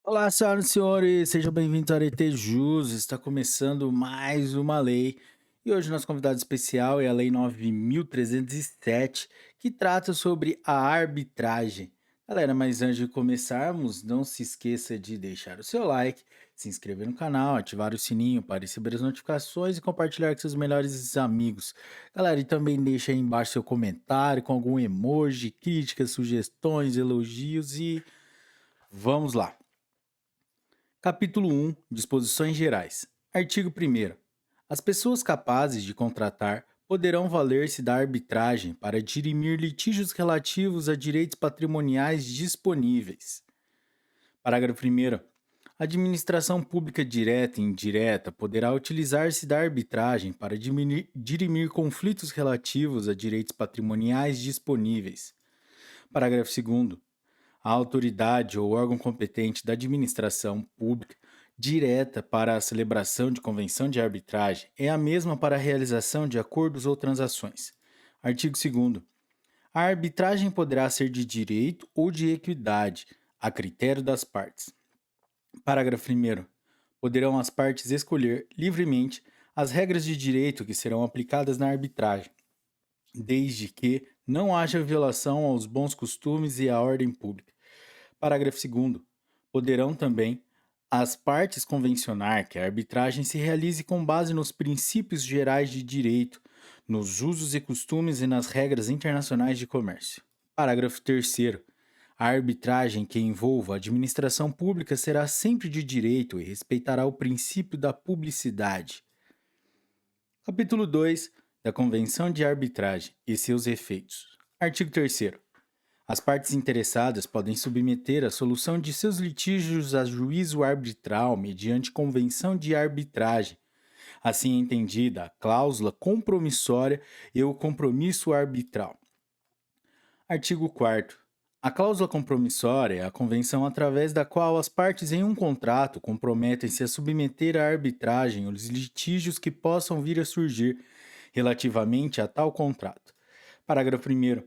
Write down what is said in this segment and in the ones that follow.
Olá, senhoras e senhores, sejam bem-vindos ao Arete Jus. Está começando mais uma lei. E hoje nosso convidado especial é a Lei 9.307, que trata sobre a arbitragem. Galera, mas antes de começarmos, não se esqueça de deixar o seu like, se inscrever no canal, ativar o sininho para receber as notificações e compartilhar com seus melhores amigos. Galera, e também deixa aí embaixo seu comentário com algum emoji, críticas, sugestões, elogios e vamos lá. Capítulo 1. Disposições gerais. Artigo 1º. As pessoas capazes de contratar poderão valer-se da arbitragem para dirimir litígios relativos a direitos patrimoniais disponíveis. Parágrafo 1º. A administração pública direta e indireta poderá utilizar-se da arbitragem para dirimir conflitos relativos a direitos patrimoniais disponíveis. Parágrafo 2º. A autoridade ou órgão competente da administração pública direta para a celebração de convenção de arbitragem é a mesma para a realização de acordos ou transações. Artigo 2º. A arbitragem poderá ser de direito ou de equidade, a critério das partes. Parágrafo 1º. Poderão as partes escolher livremente as regras de direito que serão aplicadas na arbitragem, desde que não haja violação aos bons costumes e à ordem pública. Parágrafo 2º. Poderão também as partes convencionar que a arbitragem se realize com base nos princípios gerais de direito, nos usos e costumes e nas regras internacionais de comércio. Parágrafo 3º. A arbitragem que envolva a administração pública será sempre de direito e respeitará o princípio da publicidade. Capítulo 2 da Convenção de Arbitragem e seus efeitos. Artigo 3º. As partes interessadas podem submeter a solução de seus litígios a juízo arbitral mediante convenção de arbitragem, assim entendida a cláusula compromissória e o compromisso arbitral. Artigo 4º. A cláusula compromissória é a convenção através da qual as partes em um contrato comprometem-se a submeter à arbitragem os litígios que possam vir a surgir relativamente a tal contrato. Parágrafo 1º.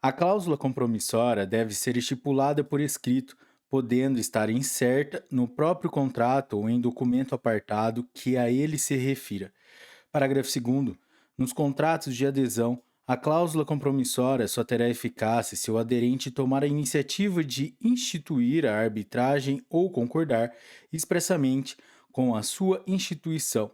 A cláusula compromissória deve ser estipulada por escrito, podendo estar incerta no próprio contrato ou em documento apartado que a ele se refira. Parágrafo 2º. Nos contratos de adesão, a cláusula compromissória só terá eficácia se o aderente tomar a iniciativa de instituir a arbitragem ou concordar expressamente com a sua instituição,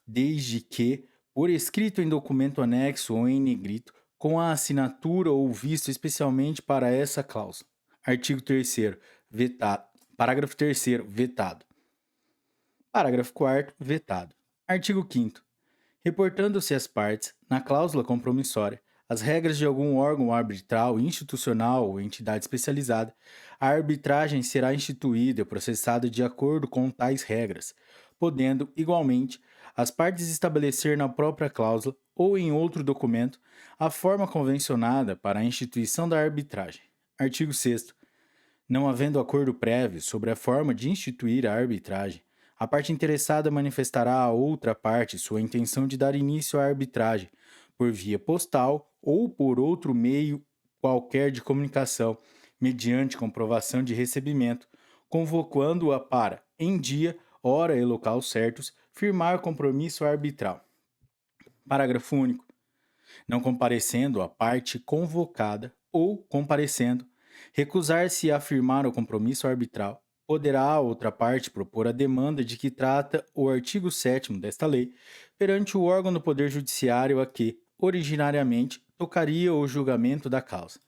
desde que, por escrito em documento anexo ou em negrito, com a assinatura ou visto especialmente para essa cláusula. Artigo 3º. Vetado. Parágrafo 3º. Vetado. Parágrafo 4º. Vetado. Artigo 5º. Reportando-se às partes, na cláusula compromissória, as regras de algum órgão arbitral, institucional ou entidade especializada, a arbitragem será instituída e processada de acordo com tais regras, podendo, igualmente, as partes estabelecer na própria cláusula ou em outro documento a forma convencionada para a instituição da arbitragem. Artigo 6º. Não havendo acordo prévio sobre a forma de instituir a arbitragem, a parte interessada manifestará à outra parte sua intenção de dar início à arbitragem, por via postal ou por outro meio qualquer de comunicação, mediante comprovação de recebimento, convocando-a para, em dia, hora e local certos, firmar compromisso arbitral. Parágrafo único. Não comparecendo a parte convocada ou comparecendo, recusar-se a firmar o compromisso arbitral, poderá a outra parte propor a demanda de que trata o artigo 7º desta lei perante o órgão do Poder Judiciário a que, originariamente, tocaria o julgamento da causa.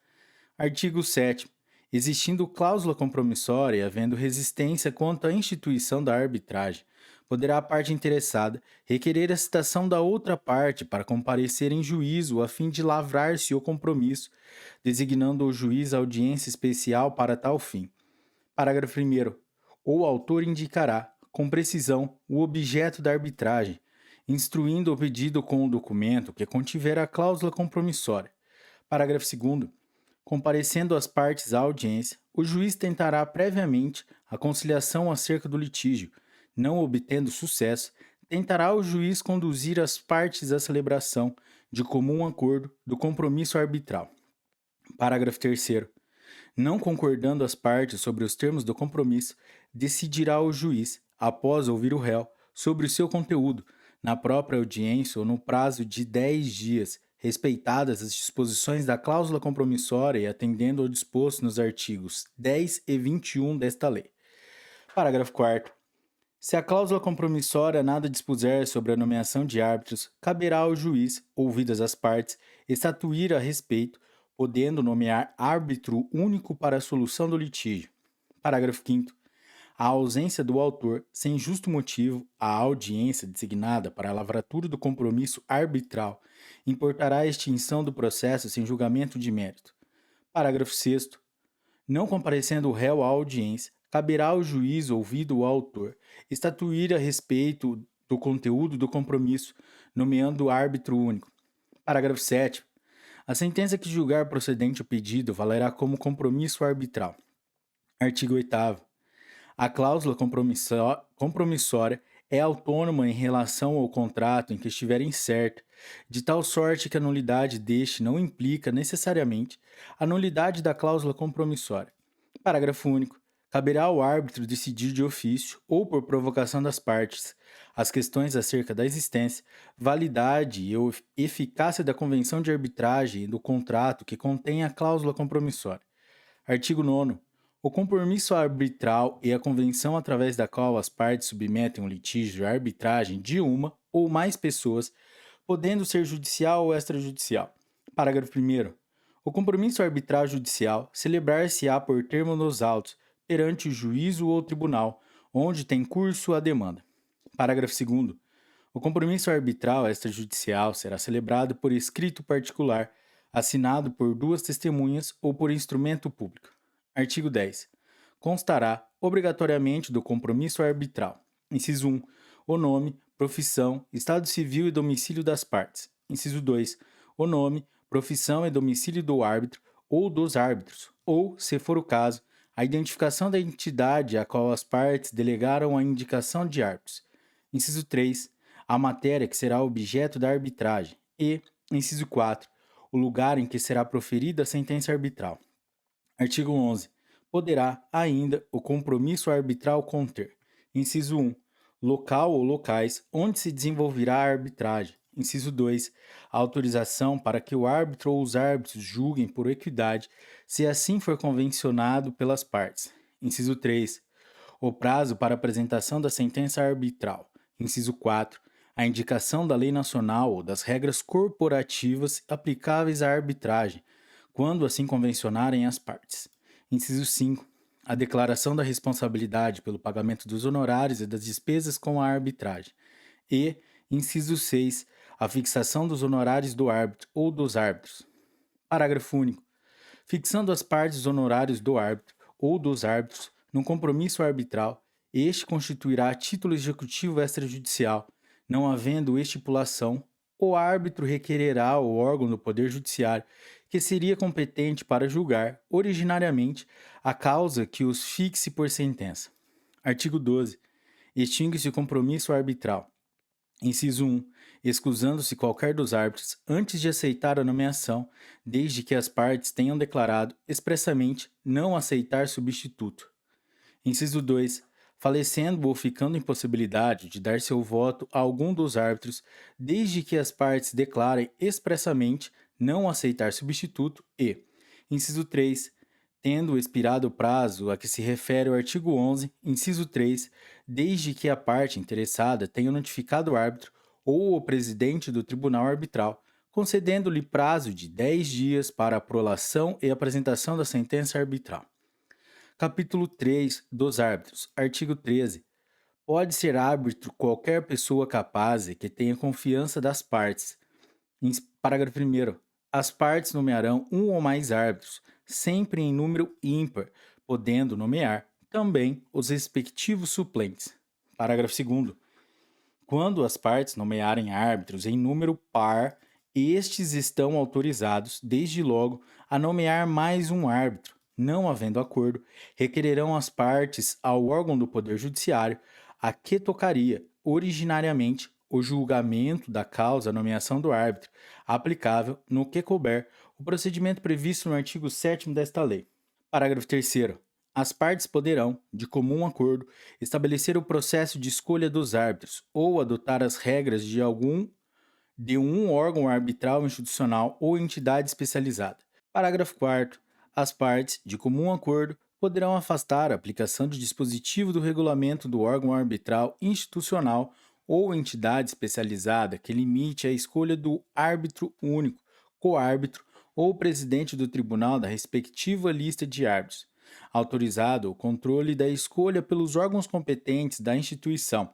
Artigo 7º. Existindo cláusula compromissória e havendo resistência quanto à instituição da arbitragem, poderá a parte interessada requerer a citação da outra parte para comparecer em juízo a fim de lavrar-se o compromisso, designando o juiz audiência especial para tal fim. Parágrafo 1º. O autor indicará, com precisão, o objeto da arbitragem, instruindo o pedido com o documento que contiver a cláusula compromissória. Parágrafo 2º. Comparecendo as partes à audiência, o juiz tentará previamente a conciliação acerca do litígio. Não obtendo sucesso, tentará o juiz conduzir as partes à celebração, de comum acordo, do compromisso arbitral. Parágrafo 3º. Não concordando as partes sobre os termos do compromisso, decidirá o juiz, após ouvir o réu, sobre o seu conteúdo, na própria audiência ou no prazo de 10 dias, respeitadas as disposições da cláusula compromissória e atendendo ao disposto nos artigos 10 e 21 desta lei. Parágrafo 4º. Se a cláusula compromissória nada dispuser sobre a nomeação de árbitros, caberá ao juiz, ouvidas as partes, estatuir a respeito, podendo nomear árbitro único para a solução do litígio. Parágrafo 5º. A ausência do autor, sem justo motivo, a audiência designada para a lavratura do compromisso arbitral importará a extinção do processo sem julgamento de mérito. Parágrafo 6º. Não comparecendo o réu à audiência, caberá ao juiz, ouvido o autor, estatuir a respeito do conteúdo do compromisso, nomeando árbitro único. Parágrafo 7º. A sentença que julgar procedente o pedido valerá como compromisso arbitral. Artigo 8º. A cláusula compromissória é autônoma em relação ao contrato em que estiver incerta, de tal sorte que a nulidade deste não implica necessariamente a nulidade da cláusula compromissória. Parágrafo único. Caberá ao árbitro decidir de ofício ou por provocação das partes as questões acerca da existência, validade e eficácia da convenção de arbitragem e do contrato que contém a cláusula compromissória. Artigo 9º. O compromisso arbitral é a convenção através da qual as partes submetem um litígio à arbitragem de uma ou mais pessoas, podendo ser judicial ou extrajudicial. Parágrafo 1º. O compromisso arbitral judicial celebrar-se-á por termo nos autos, perante o juízo ou tribunal, onde tem curso a demanda. Parágrafo 2º. O compromisso arbitral extrajudicial será celebrado por escrito particular, assinado por duas testemunhas ou por instrumento público. Artigo 10. Constará, obrigatoriamente, do compromisso arbitral. Inciso 1. O nome, profissão, estado civil e domicílio das partes. Inciso 2. O nome, profissão e domicílio do árbitro ou dos árbitros, ou, se for o caso, a identificação da entidade a qual as partes delegaram a indicação de árbitros. Inciso 3. A matéria que será objeto da arbitragem. E, inciso 4. O lugar em que será proferida a sentença arbitral. Artigo 11. Poderá, ainda, o compromisso arbitral conter. Inciso 1. Local ou locais onde se desenvolverá a arbitragem. Inciso 2. A autorização para que o árbitro ou os árbitros julguem por equidade, se assim for convencionado pelas partes. Inciso 3. O prazo para apresentação da sentença arbitral. Inciso 4. A indicação da lei nacional ou das regras corporativas aplicáveis à arbitragem, quando assim convencionarem as partes. Inciso 5. A declaração da responsabilidade pelo pagamento dos honorários e das despesas com a arbitragem. E, inciso 6. A fixação dos honorários do árbitro ou dos árbitros. Parágrafo único. Fixando as partes os honorários do árbitro ou dos árbitros num compromisso arbitral, este constituirá título executivo extrajudicial. Não havendo estipulação, o árbitro requererá ao órgão do Poder Judiciário, que seria competente para julgar, originariamente, a causa que os fixe por sentença. Artigo 12. Extingue-se o compromisso arbitral. Inciso 1. Excusando-se qualquer dos árbitros antes de aceitar a nomeação, desde que as partes tenham declarado expressamente não aceitar substituto. Inciso 2. Falecendo ou ficando impossibilidade de dar seu voto a algum dos árbitros, desde que as partes declarem expressamente não aceitar substituto e, inciso 3, tendo expirado o prazo a que se refere o artigo 11, inciso 3, desde que a parte interessada tenha notificado o árbitro ou o presidente do tribunal arbitral, concedendo-lhe prazo de 10 dias para a prolação e apresentação da sentença arbitral. Capítulo 3 dos árbitros. Artigo 13. Pode ser árbitro qualquer pessoa capaz e que tenha confiança das partes. Parágrafo 1º. As partes nomearão um ou mais árbitros, sempre em número ímpar, podendo nomear também os respectivos suplentes. Parágrafo 2º. Quando as partes nomearem árbitros em número par, estes estão autorizados, desde logo, a nomear mais um árbitro. Não havendo acordo, requererão as partes ao órgão do Poder Judiciário a que tocaria, originariamente, o julgamento da causa nomeação do árbitro, aplicável, no que couber, o procedimento previsto no artigo 7º desta lei. Parágrafo terceiro. As partes poderão, de comum acordo, estabelecer o processo de escolha dos árbitros ou adotar as regras de um órgão arbitral institucional ou entidade especializada. Parágrafo quarto. As partes, de comum acordo, poderão afastar a aplicação de dispositivo do regulamento do órgão arbitral institucional ou entidade especializada que limite a escolha do árbitro único, coárbitro ou presidente do tribunal da respectiva lista de árbitros, autorizado o controle da escolha pelos órgãos competentes da instituição,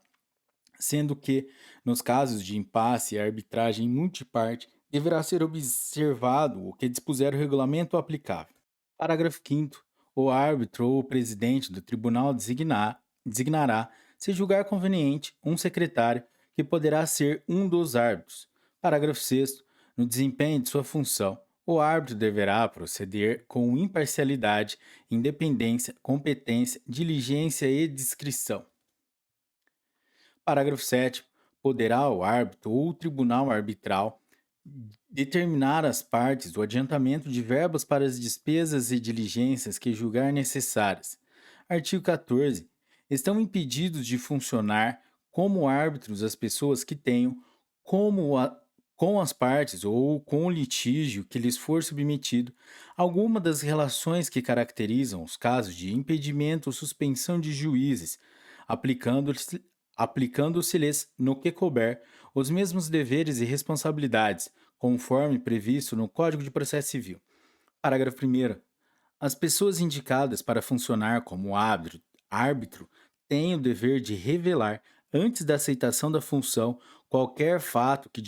sendo que, nos casos de impasse e arbitragem multiparte, deverá ser observado o que dispuser o regulamento aplicável. Parágrafo 5º. O árbitro ou o presidente do tribunal designará, se julgar conveniente, um secretário que poderá ser um dos árbitros. Parágrafo 6º. No desempenho de sua função, o árbitro deverá proceder com imparcialidade, independência, competência, diligência e discrição. Parágrafo 7º. Poderá o árbitro ou o tribunal arbitral determinar às partes o adiantamento de verbas para as despesas e diligências que julgar necessárias. Artigo 14. Estão impedidos de funcionar como árbitros as pessoas que tenham, com as partes ou com o litígio que lhes for submetido, alguma das relações que caracterizam os casos de impedimento ou suspensão de juízes, aplicando-se aplicando-se-lhes, no que couber, os mesmos deveres e responsabilidades, conforme previsto no Código de Processo Civil. Parágrafo 1º. As pessoas indicadas para funcionar como árbitro têm o dever de revelar, antes da aceitação da função, qualquer fato que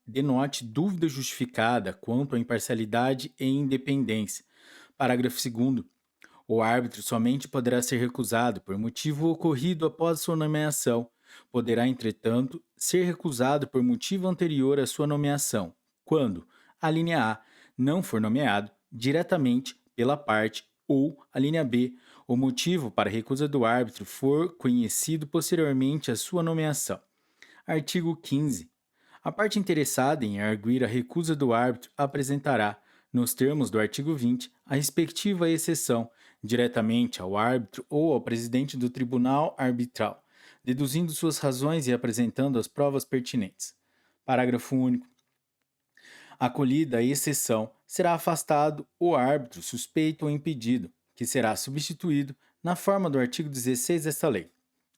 denote dúvida justificada quanto à imparcialidade e independência. Parágrafo 2º. O árbitro somente poderá ser recusado por motivo ocorrido após sua nomeação. Poderá, entretanto, ser recusado por motivo anterior à sua nomeação, quando, a linha A, não for nomeado diretamente pela parte ou, a linha B, o motivo para a recusa do árbitro for conhecido posteriormente à sua nomeação. Artigo 15. A parte interessada em arguir a recusa do árbitro apresentará, nos termos do artigo 20, a respectiva exceção, diretamente ao árbitro ou ao presidente do tribunal arbitral, deduzindo suas razões e apresentando as provas pertinentes. Parágrafo único. Acolhida a exceção, será afastado o árbitro suspeito ou impedido, que será substituído na forma do artigo 16 desta lei.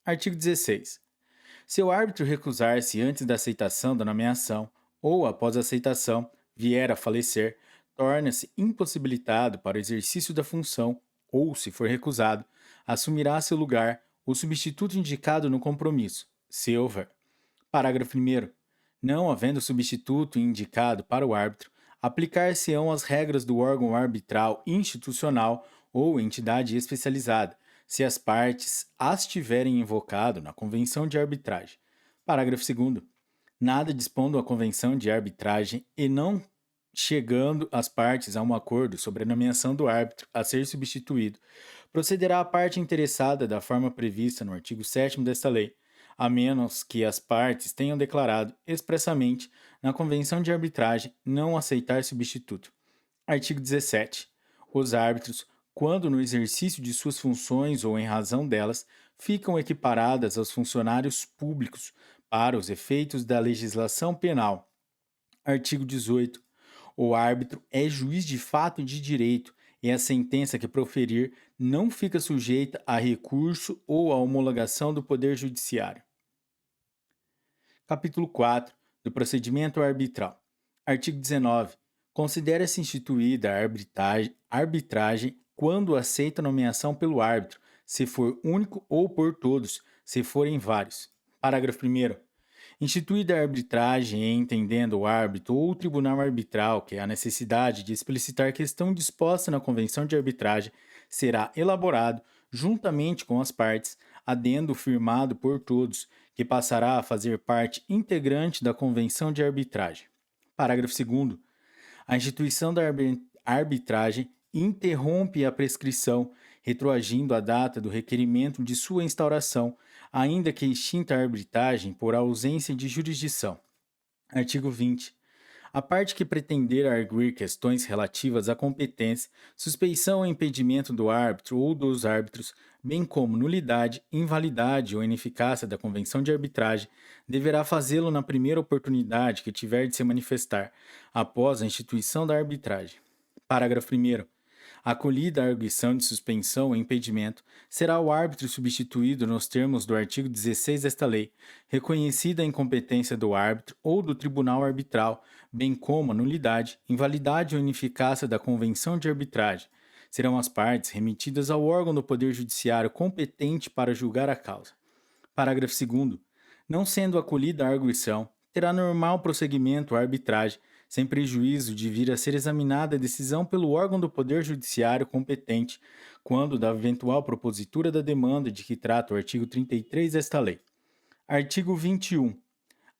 Artigo 16. Se o árbitro recusar-se antes da aceitação da nomeação ou após a aceitação vier a falecer, torna-se impossibilitado para o exercício da função ou, se for recusado, assumirá seu lugar o substituto indicado no compromisso, se houver. Parágrafo 1º. Não havendo substituto indicado para o árbitro, aplicar-se-ão as regras do órgão arbitral institucional ou entidade especializada, se as partes as tiverem invocado na convenção de arbitragem. Parágrafo 2º. Nada dispondo a convenção de arbitragem e não chegando as partes a um acordo sobre a nomeação do árbitro a ser substituído, procederá a parte interessada da forma prevista no artigo 7º desta lei, a menos que as partes tenham declarado expressamente na convenção de arbitragem não aceitar substituto. Artigo 17. Os árbitros, quando no exercício de suas funções ou em razão delas, ficam equiparadas aos funcionários públicos para os efeitos da legislação penal. Artigo 18. O árbitro é juiz de fato e de direito, e a sentença que proferir não fica sujeita a recurso ou a homologação do Poder Judiciário. Capítulo 4 do Procedimento Arbitral. Artigo 19. Considera-se instituída a arbitragem quando aceita a nomeação pelo árbitro, se for único ou por todos, se forem vários. Parágrafo 1º. Instituída a arbitragem, entendendo o árbitro ou o tribunal arbitral que a necessidade de explicitar questão disposta na convenção de arbitragem, será elaborado, juntamente com as partes, adendo firmado por todos, que passará a fazer parte integrante da convenção de arbitragem. Parágrafo 2º. A instituição da arbitragem interrompe a prescrição, retroagindo a data do requerimento de sua instauração, ainda que extinta a arbitragem por ausência de jurisdição. Artigo 20. A parte que pretender arguir questões relativas à competência, suspeição ou impedimento do árbitro ou dos árbitros, bem como nulidade, invalidade ou ineficácia da convenção de arbitragem, deverá fazê-lo na primeira oportunidade que tiver de se manifestar, após a instituição da arbitragem. Parágrafo 1º. Acolhida a arguição de suspensão ou impedimento, será o árbitro substituído nos termos do artigo 16 desta lei, reconhecida a incompetência do árbitro ou do tribunal arbitral, bem como a nulidade, invalidade ou ineficácia da convenção de arbitragem. Serão as partes remetidas ao órgão do Poder Judiciário competente para julgar a causa. Parágrafo 2º. Não sendo acolhida a arguição, terá normal prosseguimento a arbitragem, sem prejuízo de vir a ser examinada a decisão pelo órgão do Poder Judiciário competente, quando da eventual propositura da demanda de que trata o artigo 33 desta lei. Artigo 21.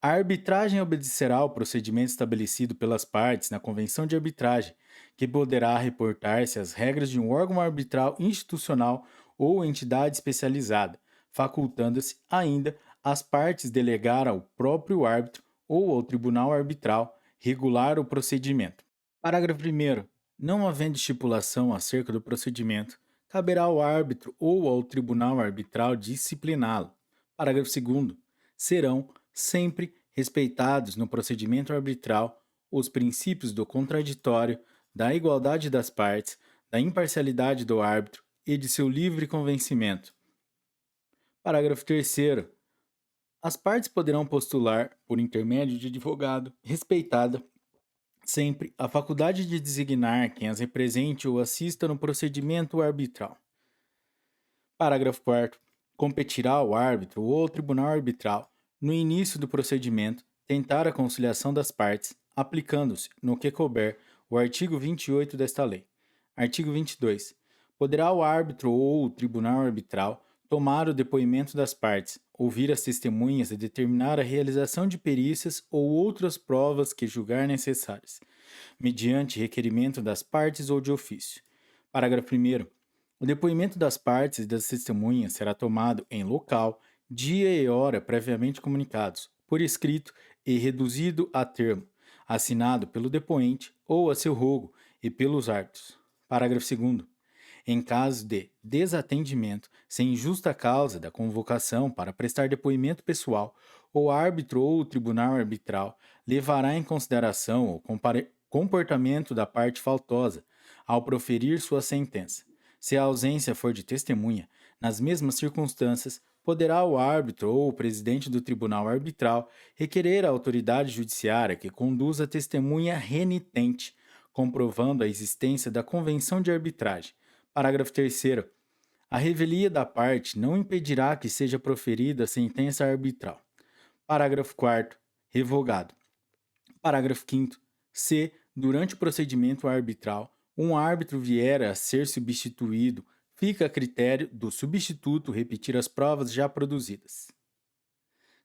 A arbitragem obedecerá ao procedimento estabelecido pelas partes na Convenção de Arbitragem, que poderá reportar-se às regras de um órgão arbitral institucional ou entidade especializada, facultando-se ainda às partes delegar ao próprio árbitro ou ao tribunal arbitral regular o procedimento. Parágrafo 1º. Não havendo estipulação acerca do procedimento, caberá ao árbitro ou ao tribunal arbitral discipliná-lo. Parágrafo 2º. Serão sempre respeitados no procedimento arbitral os princípios do contraditório, da igualdade das partes, da imparcialidade do árbitro e de seu livre convencimento. Parágrafo 3º. As partes poderão postular, por intermédio de advogado, respeitada sempre a faculdade de designar quem as represente ou assista no procedimento arbitral. Parágrafo 4º. Competirá ao árbitro ou ao tribunal arbitral, no início do procedimento, tentar a conciliação das partes, aplicando-se, no que couber, o artigo 28 desta lei. Artigo 22. Poderá o árbitro ou o tribunal arbitral tomar o depoimento das partes, ouvir as testemunhas e determinar a realização de perícias ou outras provas que julgar necessárias, mediante requerimento das partes ou de ofício. Parágrafo 1º. O depoimento das partes e das testemunhas será tomado em local, dia e hora previamente comunicados, por escrito e reduzido a termo, assinado pelo depoente ou a seu rogo e pelos árbitros. Parágrafo 2º. Em caso de desatendimento sem justa causa da convocação para prestar depoimento pessoal, o árbitro ou o tribunal arbitral levará em consideração o comportamento da parte faltosa ao proferir sua sentença. Se a ausência for de testemunha, nas mesmas circunstâncias, poderá o árbitro ou o presidente do tribunal arbitral requerer à autoridade judiciária que conduza a testemunha renitente, comprovando a existência da convenção de arbitragem. Parágrafo 3º. A revelia da parte não impedirá que seja proferida a sentença arbitral. Parágrafo 4º. Revogado. Parágrafo 5º. Se, durante o procedimento arbitral, um árbitro vier a ser substituído, fica a critério do substituto repetir as provas já produzidas.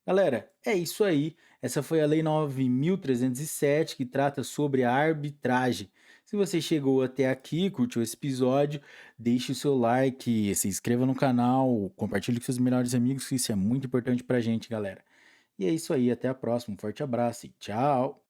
Galera, é isso aí. Essa foi a Lei 9.307, que trata sobre a arbitragem. Se você chegou até aqui, curtiu esse episódio, deixe o seu like, se inscreva no canal, compartilhe com seus melhores amigos, que isso é muito importante pra gente, galera. E é isso aí, até a próxima. Um forte abraço e tchau!